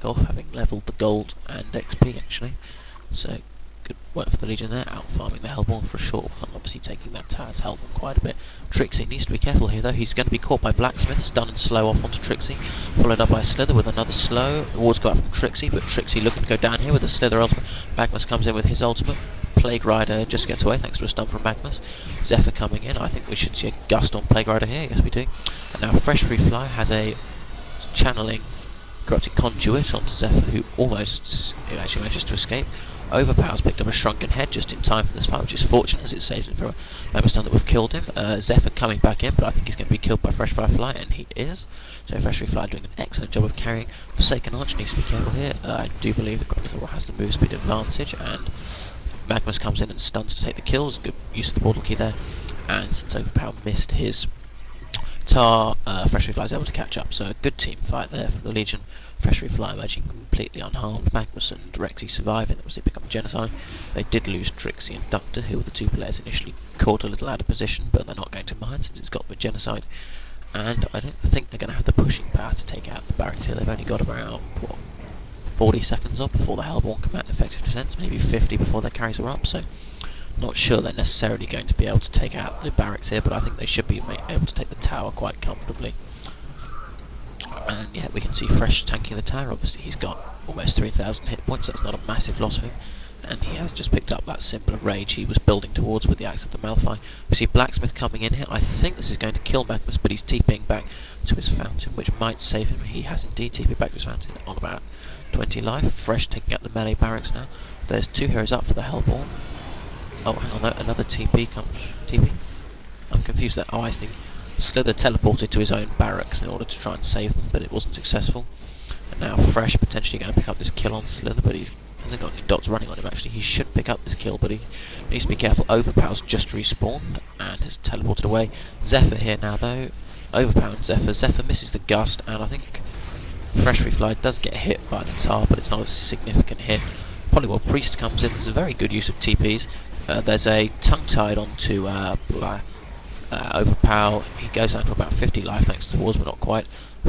back off, having levelled the gold and XP actually. So good work for the Legion there, out farming the Hellborn for a short while, and obviously taking that tower's health on quite a bit. Trixie needs to be careful here though, he's going to be caught by Blacksmith, stun and slow off onto Trixie, followed up by Slither with another slow. The wards go out from Trixie, but Trixie looking to go down here with a Slither ultimate. Magnus comes in with his ultimate. Plague Rider just gets away thanks to a stun from Magnus. Zephyr coming in, I think we should see a gust on Plague Rider here, yes we do. And now Fresh Free Fly has a channeling corrupted conduit onto Zephyr, who actually manages to escape. Overpower's picked up a shrunken head just in time for this fight, which is fortunate as it saves him from a Magnus stun that we've killed him. Zephyr coming back in, but I think he's going to be killed by Fresh Free Fly, and he is. So Fresh Free Fly doing an excellent job of carrying. Forsaken Arch needs to be careful here. I do believe the Chronicler has the move speed advantage, and Magnus comes in and stuns to take the kills. Good use of the portal key there. And since Overpower missed his tar, Fresh Free Fly is able to catch up. So a good team fight there for the Legion. Fresh Free Fly emerging completely unharmed. Magnus and Rexy surviving. That was they pick up Genocide. They did lose Trixie and Doctor, who were the two players initially caught a little out of position, but they're not going to mind since it's got the Genocide. And I don't think they're going to have the pushing power to take out the barracks here. They've only got about, what, 40 seconds up before the Hellborn can mount effective defense, maybe 50 before their carries are up, so not sure they're necessarily going to be able to take out the barracks here, but I think they should be able to take the tower quite comfortably. And yeah, we can see Fresh tanking the tower. Obviously he's got almost 3,000 hit points, that's not a massive loss for him, and he has just picked up that symbol of rage he was building towards with the Axe of the Malphite. We see Blacksmith coming in here. I think this is going to kill Magnus, but he's TPing back to his fountain, which might save him. He has indeed TP'd back to his fountain on about 20 life. Fresh taking out the melee barracks now. There's two heroes up for the Hellborn. Oh, hang on, no, another TP comes. TP? I'm confused there. Oh, I think Slither teleported to his own barracks in order to try and save them, but it wasn't successful. And now Fresh potentially going to pick up this kill on Slither, but he hasn't got any dots running on him actually. He should pick up this kill, but he needs to be careful. Overpower's just respawned and has teleported away. Zephyr here now though. Overpower and Zephyr. Zephyr misses the gust, and I think Fresh Free Fly does get hit by the tar, but it's not a significant hit. Polywall Priest comes in. There's a very good use of TPs. There's a tongue-tied onto Overpower. He goes down to about 50 life thanks to the walls, but not quite.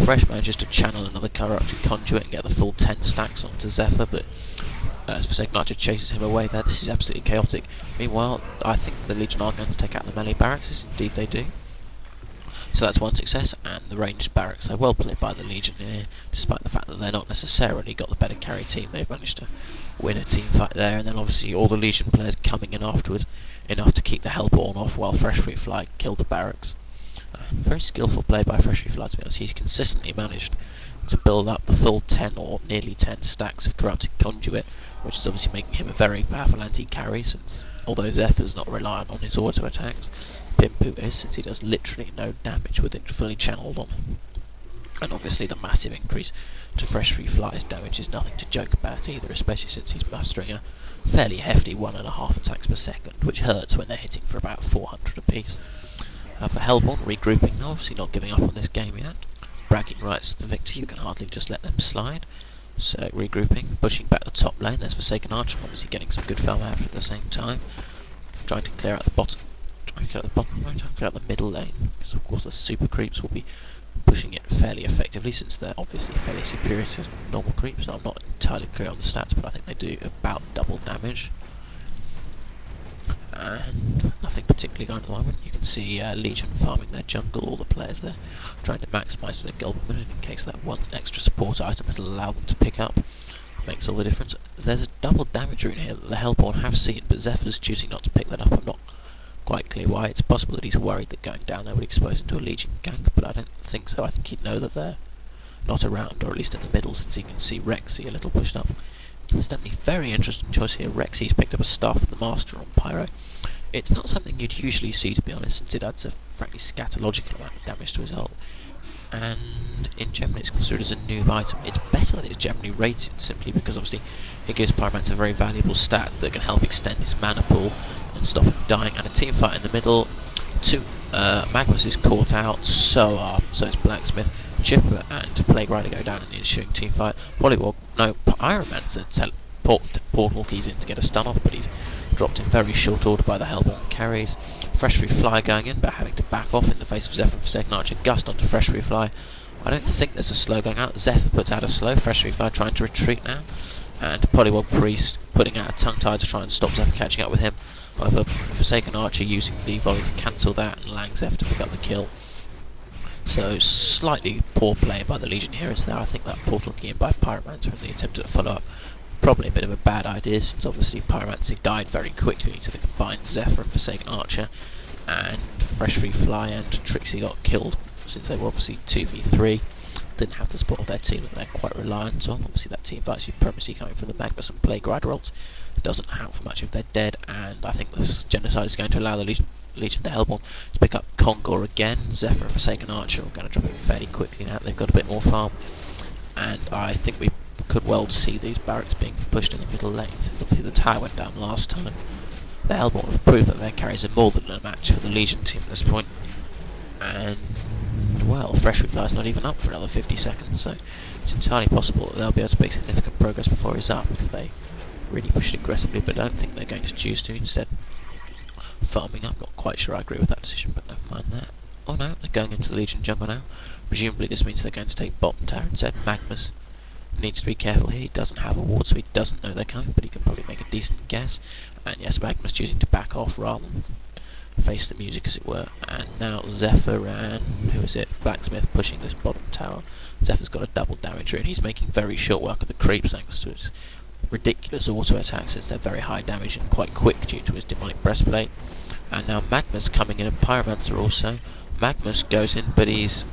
Fresh manages to channel another corrupted conduit and get the full 10 stacks onto Zephyr, but Forsaken Archer chases him away there. This is absolutely chaotic. Meanwhile, I think the Legion are going to take out the melee barracks. Indeed they do. So that's one success, and the ranged barracks are well played by the Legion here, despite the fact that they're not necessarily got the better carry team. They've managed to win a team fight there, and then obviously all the Legion players coming in afterwards, enough to keep the Hellborn off while Fresh Free Fly killed the barracks. Very skillful play by Fresh Free Fly, to be honest. He's consistently managed to build up the full 10 or nearly 10 stacks of corrupted conduit, which is obviously making him a very powerful anti-carry, since although Zephyr's not reliant on his auto attacks, Pimpu is, since he does literally no damage with it fully channeled on him. And obviously the massive increase to Fresh Free Fly's damage is nothing to joke about either, especially since he's mastering a fairly hefty 1.5 attacks per second, which hurts when they're hitting for about 400 apiece. For Hellborn, regrouping, obviously not giving up on this game yet. Bragging rights to the victor, you can hardly just let them slide. So regrouping, pushing back the top lane. There's Forsaken Archer, obviously getting some good farm out at the same time. Trying to clear out the bottom. Trying to clear out the middle lane, because of course the super creeps will be pushing it fairly effectively, since they're obviously fairly superior to normal creeps. I'm not entirely clear on the stats, but I think they do about double damage. And nothing particularly going on at the moment. You can see Legion farming their jungle, all the players there trying to maximise their gold per minute in case that one extra support item it'll allow them to pick up makes all the difference. There's a double damage rune here that the Hellborn have seen, but Zephyr's choosing not to pick that up. I'm not quite clear why. It's possible that he's worried that going down there would expose him to a Legion gank, but I don't think so. I think he'd know that they're not around, or at least in the middle, since he can see Rexy a little pushed up. Instantly, very interesting choice here. Rexy's picked up a Staff of the Master on Pyro. It's not something you'd usually see, to be honest, since it adds a frankly scatological amount of damage to his ult. And in general, it's considered as a noob item. It's better that it's generally rated, simply because obviously it gives Pyromancer very valuable stats that can help extend his mana pool and stop him dying. And a team fight in the middle. Magnus is caught out, so is Blacksmith. Chipper and Plague Rider go down in the ensuing team fight. Pyromancer portal keys in to get a stun off, but he's dropped in very short order by the Hellborn carries. Fresh Free Fly going in, but having to back off in the face of Zephyr and Forsaken Archer. Gust onto Fresh Free Fly. I don't think there's a slow going out. Zephyr puts out a slow. Fresh Refly trying to retreat now. And Polywog Priest putting out a tongue tie to try and stop Zephyr catching up with him. However, Forsaken Archer using the volley to cancel that and allowing Zephyr to pick up the kill. So slightly poor play by the Legion heroes there. I think that portal key in by Pyromancer in the attempt at follow-up, probably a bit of a bad idea, since obviously Pyromancer died very quickly to the combined Zephyr and Forsaken Archer, and Fresh Refly and Trixie got killed, since they were obviously 2v3. Didn't have the support of their team that they're quite reliant on. Obviously that team fight supremacy coming from the Magnus and Plague Rider ults doesn't help for much if they're dead, and I think this genocide is going to allow the Legion to Hellborn to pick up Kongor again. Zephyr and Forsaken Archer are going to drop it fairly quickly now. They've got a bit more farm, and I think we could well see these barracks being pushed in the middle lane, since obviously the tower went down last time. The Hellborn have proved that their carries are more than a match for the Legion team at this point, and well, Fresh Reply is not even up for another 50 seconds, so it's entirely possible that they'll be able to make significant progress before he's up if they really push it aggressively, but I don't think they're going to choose to. Instead, farming up. Not quite sure I agree with that decision, but never mind that. Oh no, they're going into the Legion jungle now. Presumably this means they're going to take bottom tower instead. Magnus needs to be careful here. He doesn't have a ward, so he doesn't know they're coming, but he can probably make a decent guess. And yes, Magnus choosing to back off rather than face the music, as it were. And now Zephyr and who is it? Blacksmith pushing this bottom tower. Zephyr's got a double damager, and he's making very short work of the creeps thanks to his ridiculous auto attacks, since they're very high damage and quite quick due to his demonic breastplate. And now Magnus coming in, and Pyromancer also. Magnus goes in, but he's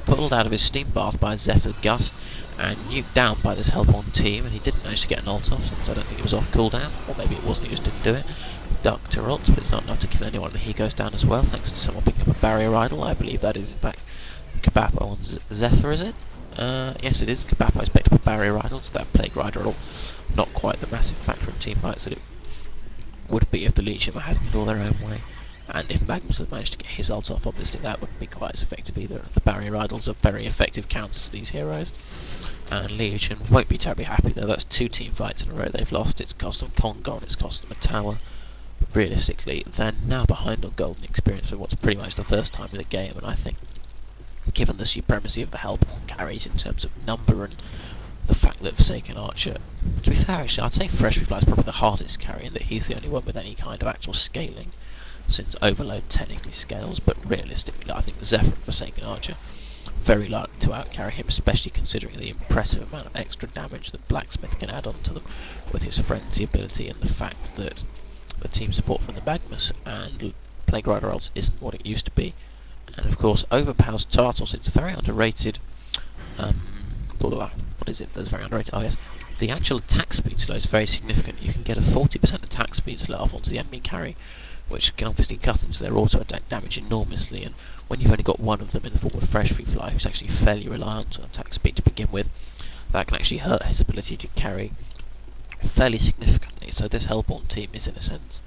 pulled out of his steam bath by Zephyr Gust and nuked down by this Hellborn team, and he didn't manage to get an ult off, since I don't think it was off cooldown, or maybe it wasn't, he just didn't do it. Doctor ult, but it's not enough to kill anyone, and he goes down as well, thanks to someone picking up a barrier idol. I believe that is in fact Kabapo on Zephyr, is it? Yes it is, Kabapo's picked up a barrier idol, so that Plague Rider idol, not quite the massive factor in team fights that it would be if the Legion were having it all their own way. And if Magnus had managed to get his ult off, obviously that wouldn't be quite as effective either. The barrier idols are very effective counters to these heroes, and Legion won't be terribly happy though. That's 2 team fights in a row they've lost. It's cost them Kongor and it's cost them a tower. But realistically, they're now behind on golden experience for what's pretty much the first time in the game, and I think given the supremacy of the Hellborn carries in terms of number and the fact that Forsaken Archer, to be fair actually, I'd say Fresh Refly is probably the hardest carry, in that he's the only one with any kind of actual scaling, since Overload technically scales, but realistically I think the Zephyr and Forsaken Archer very likely to outcarry him, especially considering the impressive amount of extra damage that Blacksmith can add on to them with his Frenzy ability, and the fact that the team support from the Magnus and Plague Rider ults isn't what it used to be. And of course, overpowers Tartos. It's a very underrated. What is it? That's very underrated. Oh yes, the actual attack speed slow is very significant. You can get a 40% attack speed slow off onto the enemy carry, which can obviously cut into their auto attack damage enormously. And when you've only got one of them in the form of Fresh Refly, who's actually fairly reliant on attack speed to begin with, that can actually hurt his ability to carry fairly significantly. So this Hellborn team is, in a sense,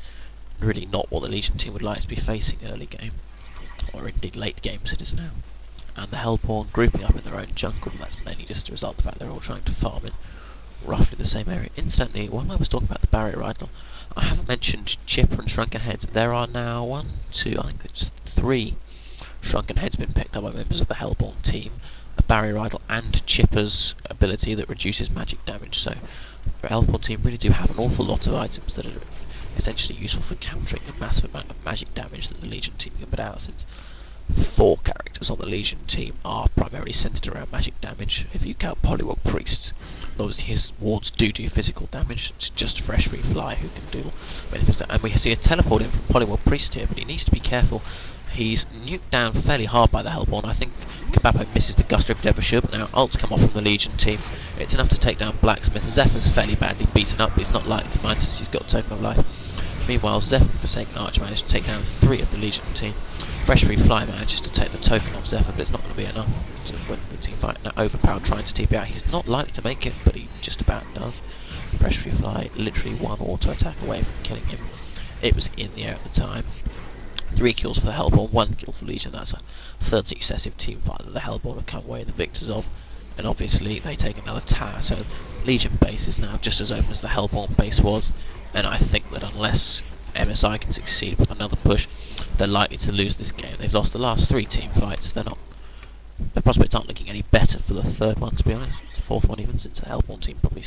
really not what the Legion team would like to be facing early game, or indeed late game as it is now. And the Hellborn grouping up in their own jungle, that's mainly just a result of the fact they're all trying to farm in roughly the same area. Incidentally, while I was talking about the barrier idol, I haven't mentioned Chipper and Shrunken Heads. There are now 1, 2, I think it's 3 Shrunken Heads been picked up by members of the Hellborn team. A barrier idol and Chipper's ability that reduces magic damage. So the Hellborn team really do have an awful lot of items that are essentially useful for countering the massive amount of magic damage that the Legion team can put out, since 4 characters on the Legion team are primarily centered around magic damage. If you count Polywog Priest, obviously his wards do physical damage. It's just Fresh Refly who can do benefits. And we see a teleport in from Polywog Priest here, but he needs to be careful. He's nuked down fairly hard by the Hellborn. I think Kabapo misses the Gusto if it ever should, but now ults come off from the Legion team. It's enough to take down Blacksmith. Zephyr's fairly badly beaten up, but he's not likely to mind since he's got Token of Life. Meanwhile, Zephyr and Forsaken Archer managed to take down 3 of the Legion team. Fresh Refly manages to take the token off Zephyr, but it's not going to be enough to win the team fight. Now Overpowered trying to TP out. He's not likely to make it, but he just about does. Fresh Refly literally 1 auto attack away from killing him. It was in the air at the time. 3 kills for the Hellborn, 1 kill for Legion. That's a 3rd successive team fight that the Hellborn have come away the victors of. And obviously they take another tower, so Legion base is now just as open as the Hellborn base was. And I think that unless MSI can succeed with another push, they're likely to lose this game. They've lost the last 3 team fights. They're not The prospects aren't looking any better for the third one, to be honest. The fourth one even, since the Hellborn team probably